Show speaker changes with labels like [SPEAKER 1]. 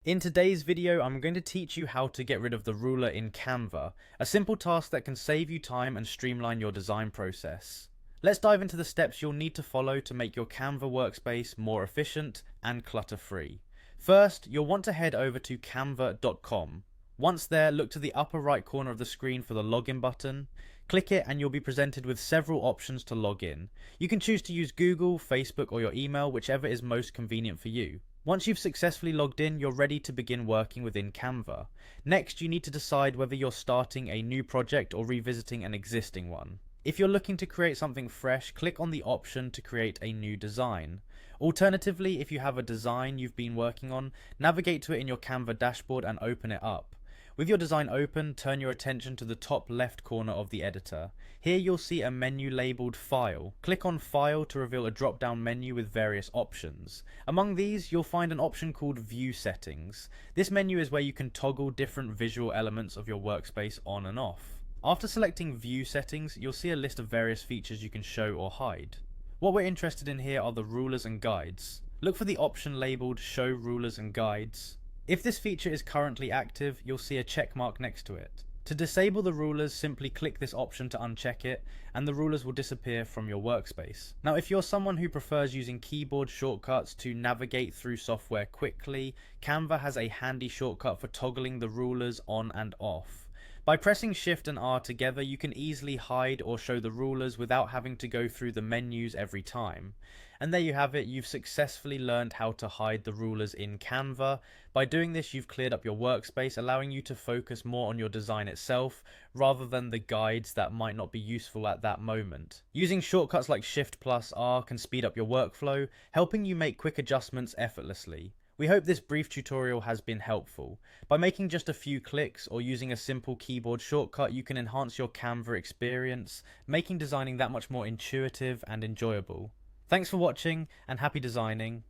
[SPEAKER 1] In today's video, I'm going to teach you how to get rid of the ruler in Canva, a simple task that can save you time and streamline your design process. Let's dive into the steps you'll need to follow to make your Canva workspace more efficient and clutter-free. First, you'll want to head over to canva.com. Once there, look to the upper right corner of the screen for the login button. Click it and you'll be presented with several options to log in. You can choose to use Google, Facebook, or your email, whichever is most convenient for you. Once you've successfully logged in, you're ready to begin working within Canva. Next, you need to decide whether you're starting a new project or revisiting an existing one. If you're looking to create something fresh, click on the option to create a new design. Alternatively, if you have a design you've been working on, navigate to it in your Canva dashboard and open it up. With your design open, turn your attention to the top left corner of the editor. Here you'll see a menu labeled File. Click on File to reveal a drop-down menu with various options. Among these, you'll find an option called View Settings. This menu is where you can toggle different visual elements of your workspace on and off. After selecting View Settings, you'll see a list of various features you can show or hide. What we're interested in here are the rulers and guides. Look for the option labeled Show Rulers and Guides. If this feature is currently active, you'll see a check mark next to it. To disable the rulers, simply click this option to uncheck it, and the rulers will disappear from your workspace. Now, if you're someone who prefers using keyboard shortcuts to navigate through software quickly, Canva has a handy shortcut for toggling the rulers on and off. By pressing Shift and R together, you can easily hide or show the rulers without having to go through the menus every time. And there you have it, you've successfully learned how to hide the rulers in Canva. By doing this, you've cleared up your workspace, allowing you to focus more on your design itself, rather than the guides that might not be useful at that moment. Using shortcuts like Shift plus R can speed up your workflow, helping you make quick adjustments effortlessly. We hope this brief tutorial has been helpful. By making just a few clicks or using a simple keyboard shortcut, you can enhance your Canva experience, making designing that much more intuitive and enjoyable. Thanks for watching and happy designing.